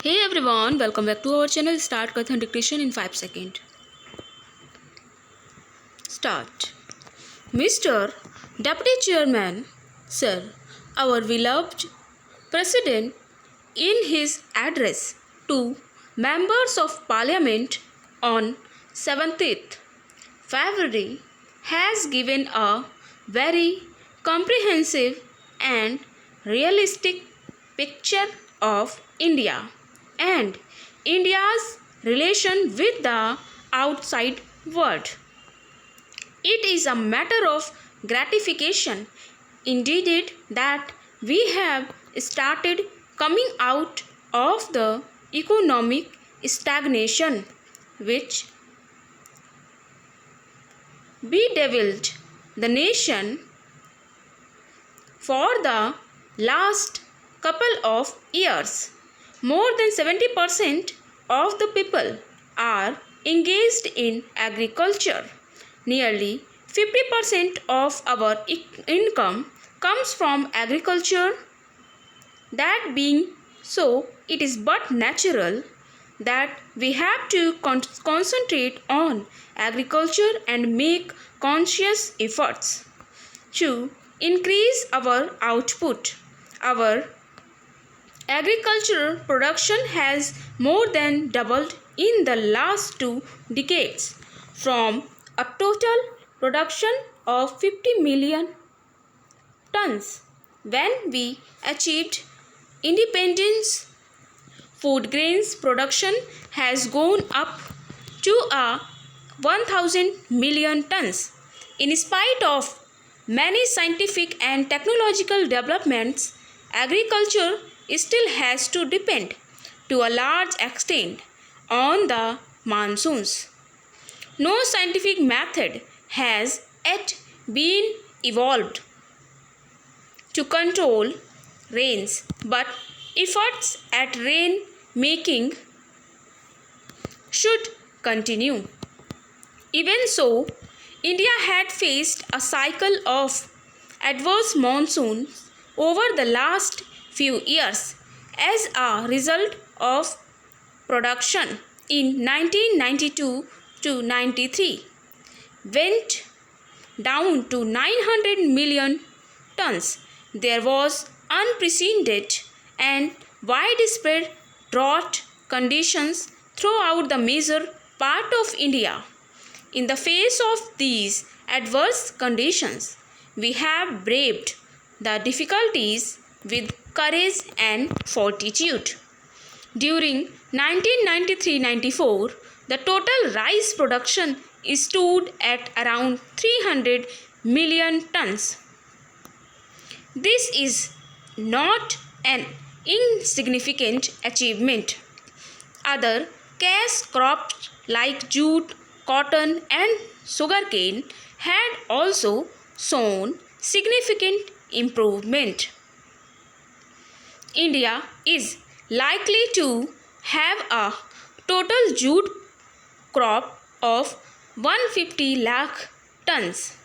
Hey everyone, welcome back to our channel. Start Kathan dictation in 5 seconds. Start. Mr. Deputy Chairman, Sir, our beloved President, in his address to members of Parliament on 17th February, has given a very comprehensive and realistic picture of India and India's relation with the outside world. It is a matter of gratification indeed that we have started coming out of the economic stagnation which bedeviled the nation for the last couple of years. More than 70% of the people are engaged in agriculture. Nearly 50% of our income comes from agriculture. That being so, it is but natural that we have to concentrate on agriculture and make conscious efforts to increase our output. Our agricultural production has more than doubled in the last 2 decades, from a total production of 50 million tons when we achieved independence. Food grains production has gone up to a 1000 million tons. In spite of many scientific and technological developments, agriculture still has to depend to a large extent on the monsoons. No scientific method has yet been evolved to control rains, but efforts at rain making should continue. Even so, India had faced a cycle of adverse monsoons over the last few years as a result of production in 1992 to 93 went down to 900 million tons. There was unprecedented and widespread drought conditions throughout the major part of India. In the face of these adverse conditions, we have braved the difficulties with courage and fortitude. During 1993-94, the total rice production stood at around 300 million tons. This is not an insignificant achievement. Other cash crops like jute, cotton, and sugarcane had also shown significant improvement. India is likely to have a total jute crop of 150 lakh tons.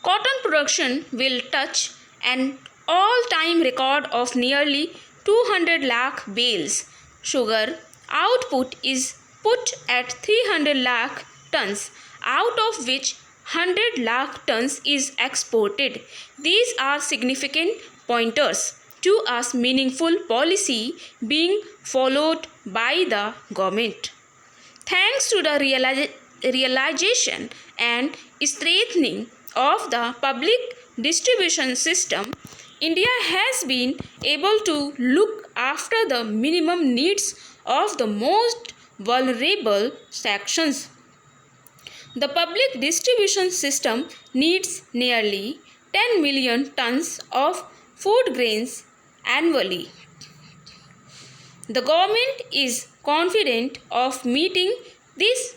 Cotton production will touch an all-time record of nearly 200 lakh bales. Sugar output is put at 300 lakh tons, out of which 100 lakh tons is exported. These are significant pointers to a meaningful policy being followed by the government. Thanks to the realization and strengthening of the public distribution system, India has been able to look after the minimum needs of the most vulnerable sections. The public distribution system needs nearly 10 million tons of food grains annually. The government is confident of meeting this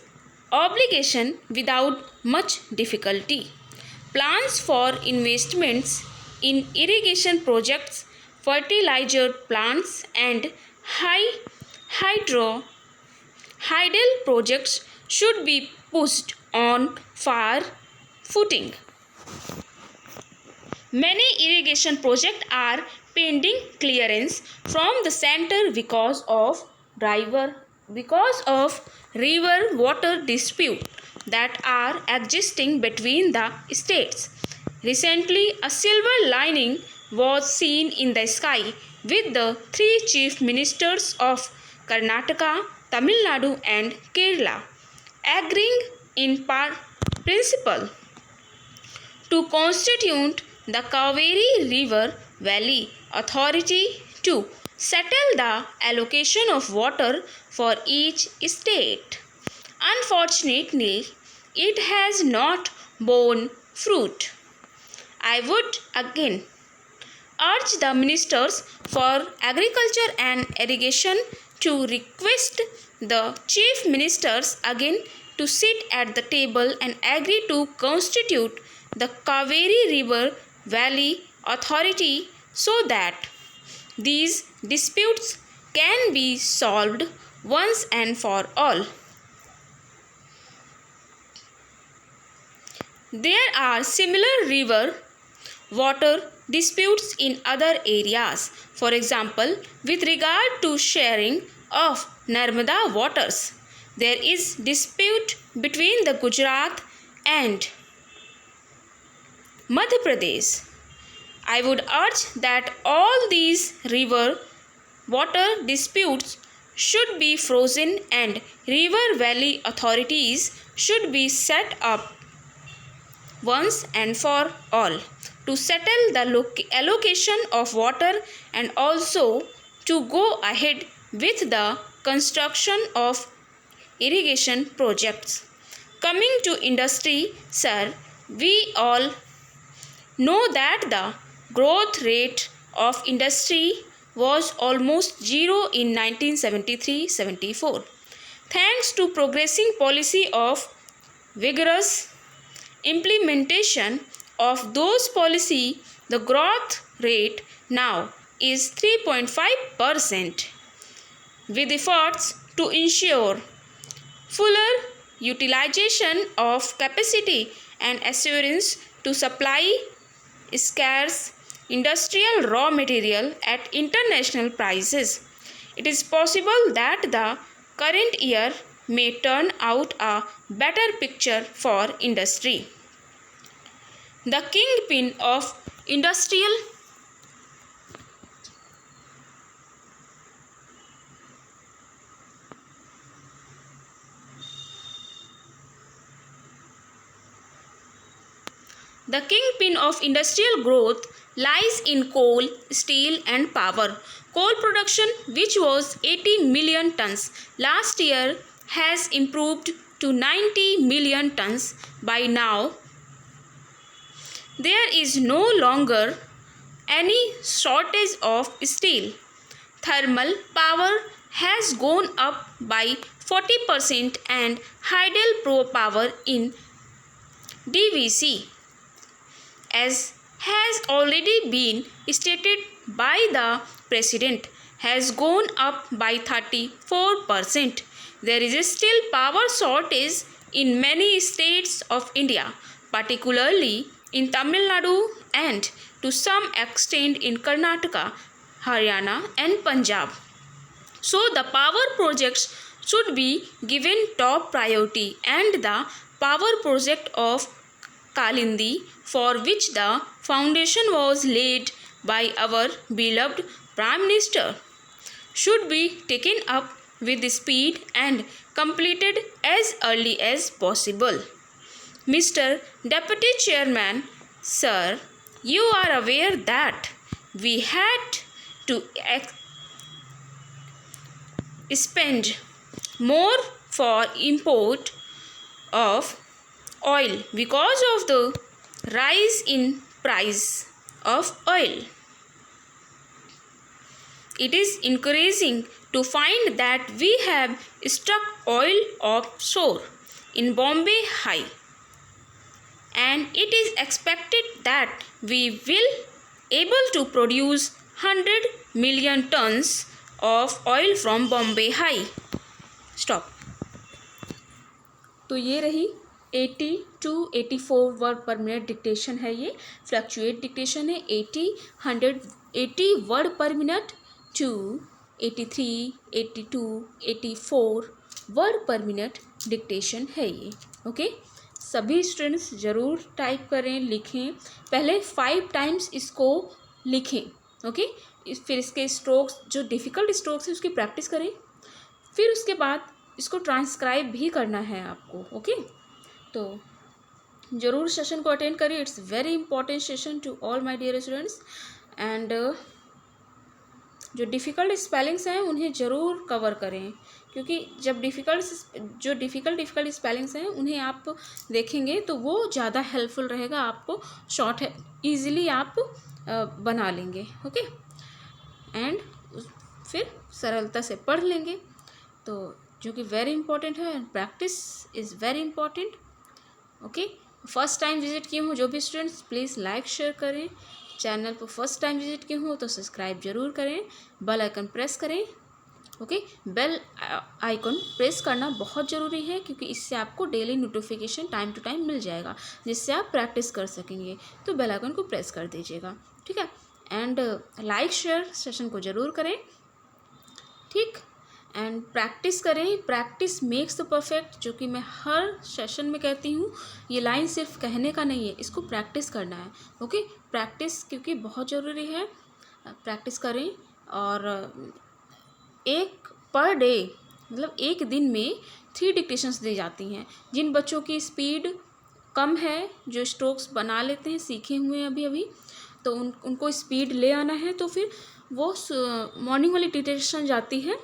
obligation without much difficulty. Plans for investments in irrigation projects, fertilizer plants, and hydro Hydel projects should be pushed on far footing. Many irrigation projects are pending clearance from the center because of river water dispute that are existing between the states. Recently, a silver lining was seen in the sky with the three chief ministers of Karnataka, Tamil Nadu, and Kerala agreeing in principle to constitute the Kaveri River Valley Authority to settle the allocation of water for each state. Unfortunately, it has not borne fruit. I would again urge the ministers for agriculture and irrigation to request the chief ministers again to sit at the table and agree to constitute the Kaveri River Valley Authority so that these disputes can be solved once and for all. There are similar river water disputes in other areas. For example, with regard to sharing of Narmada waters, there is dispute between the Gujarat and Madhya Pradesh. I would urge that all these river water disputes should be frozen and river valley authorities should be set up once and for all to settle the allocation of water and also to go ahead with the construction of irrigation projects. Coming to industry, sir, we all know that the growth rate of industry was almost zero in 1973-74. Thanks to progressing policy of vigorous implementation of those policy, the growth rate now is 3.5%. With efforts to ensure fuller utilization of capacity and assurance to supply scarce industrial raw material at international prices, it is possible that the current year may turn out a better picture for industry. The kingpin of industrial growth lies in coal, steel, and power. Coal production, which was 80 million tons last year, has improved to 90 million tons by now. There is no longer any shortage of steel. Thermal power has gone up by 40% and hydel power in DVC, as has already been stated by the President, has gone up by 34%. There is still power shortage in many states of India, particularly in Tamil Nadu and to some extent in Karnataka, Haryana and Punjab. So the power projects should be given top priority, and the power project of Kalindi, for which the foundation was laid by our beloved Prime Minister, should be taken up with speed and completed as early as possible. Mr. Deputy Chairman, sir, you are aware that we had to spend more for import of oil because of the rise in price of oil. It is encouraging to find that we have struck oil offshore in Bombay High, and it is expected that we will able to produce 100 million tons of oil from Bombay High. Stop. तो ये रही 80 to 84 word per minute dictation है, ये fluctuate dictation है। 80 word per minute to 83, 82, 84 word per minute dictation है ये। Okay, सभी students ज़रूर टाइप करें, लिखें। पहले 5 टाइम्स इसको लिखें। ओके, फिर इसके स्ट्रोक्स, जो डिफ़िकल्ट स्ट्रोक्स है उसकी प्रैक्टिस करें। फिर उसके बाद इसको ट्रांसक्राइब भी करना है आपको। ओके, तो ज़रूर सेशन को अटेंड करिए। It's very important session to all my dear students. And जो डिफ़िकल्ट स्पेलिंग्स हैं उन्हें ज़रूर कवर करें, क्योंकि जब डिफ़िकल्ट स्पेलिंग्स हैं उन्हें आप देखेंगे तो वो ज़्यादा हेल्पफुल रहेगा आपको। शॉर्ट है, ईज़िली आप बना लेंगे। ओके, एंड फिर सरलता से पढ़ लेंगे, तो जो कि वेरी इंपॉर्टेंट है। And practice is very important. Okay, first time visit किए हों जो भी स्टूडेंट्स, प्लीज़ लाइक शेयर करें। चैनल पर फर्स्ट टाइम विजिट किए हों तो सब्सक्राइब जरूर करें, बेल आइकन प्रेस करें। ओके, बेल आइकन प्रेस करना बहुत ज़रूरी है, क्योंकि इससे आपको daily notification time to time मिल जाएगा, जिससे आप प्रैक्टिस कर सकेंगे। तो बेल आइकन को प्रेस कर दीजिएगा, ठीक है। एंड लाइक शेयर सेशन को ज़रूर करें, ठीक। एंड प्रैक्टिस करें, प्रैक्टिस मेक्स द परफेक्ट, जो कि मैं हर सेशन में कहती हूँ। ये लाइन सिर्फ कहने का नहीं है, इसको प्रैक्टिस करना है। ओके, प्रैक्टिस क्योंकि बहुत ज़रूरी है। प्रैक्टिस करें, और एक पर डे, मतलब एक दिन में 3 डिक्टेशंस दी जाती हैं। जिन बच्चों की स्पीड कम है, जो स्ट्रोक्स बना लेते हैं, सीखे हुए हैं अभी अभी, तो उनको स्पीड ले आना है। तो फिर वो मॉर्निंग वाली डिक्टेशन जाती है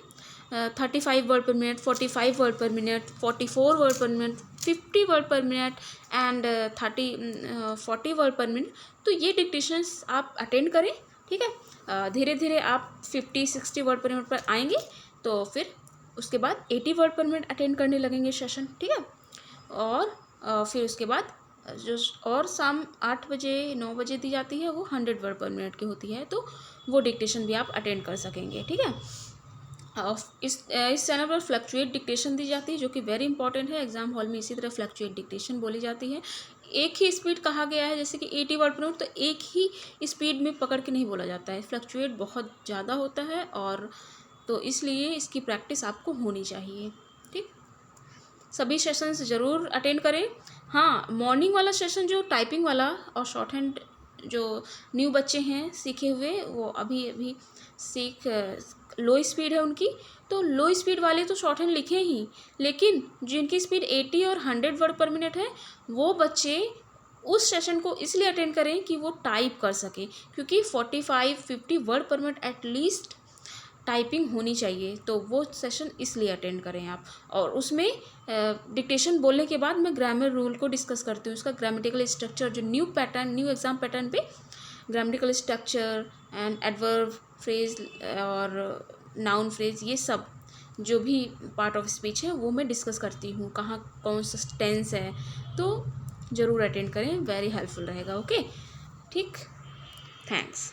35 word per minute, 45 word per minute, 44 word per minute, 50 word per minute and 40 word per minute. तो ये डिक्टेशंस आप अटेंड करें, ठीक है। धीरे धीरे आप 50-60 वर्ड पर मिनट पर आएंगे, तो फिर उसके बाद 80 वर्ड पर मिनट अटेंड करने लगेंगे सेशन, ठीक है। और फिर उसके बाद जो और शाम 8 बजे 9 बजे दी जाती है, वो 100 वर्ड पर मिनट की होती है, तो वो डिक्टेशन भी आप अटेंड कर सकेंगे, ठीक है। इस चैनल पर फ्लक्चुएट डिक्टेशन दी जाती है, जो कि वेरी इंपॉर्टेंट है। एग्जाम हॉल में इसी तरह फ्लक्चुएट डिक्टेशन बोली जाती है। एक ही स्पीड कहा गया है, जैसे कि 80 वर्ड पर मिनट, तो एक ही स्पीड में पकड़ के नहीं बोला जाता है, फ्लक्चुएट बहुत ज़्यादा होता है, और तो इसलिए इसकी प्रैक्टिस आपको होनी चाहिए, ठीक। सभी सेशंस ज़रूर अटेंड करें। हाँ, मॉर्निंग वाला सेशन जो टाइपिंग वाला और शॉर्ट हैंड, जो न्यू बच्चे हैं सीखे हुए, वो अभी लो स्पीड है उनकी, तो लो स्पीड वाले तो शॉर्ट हैंड लिखे ही, लेकिन जिनकी स्पीड 80 और 100 वर्ड पर मिनट है, वो बच्चे उस सेशन को इसलिए अटेंड करें कि वो टाइप कर सकें, क्योंकि 45-50 word per minute at least typing होनी चाहिए। तो वो सेशन इसलिए अटेंड करें आप। और उसमें डिक्टेशन बोलने के बाद मैं ग्रामर रूल को डिस्कस करती हूँ, उसका ग्रामेटिकल स्ट्रक्चर, जो न्यू एग्जाम पैटर्न पे grammatical structure and adverb, phrase और नाउन फ्रेज, ये सब जो भी पार्ट ऑफ स्पीच है वो मैं डिस्कस करती हूँ, कहाँ कौन सा टेंस है। तो ज़रूर अटेंड करें, वेरी हेल्पफुल रहेगा। ओके, ठीक, थैंक्स।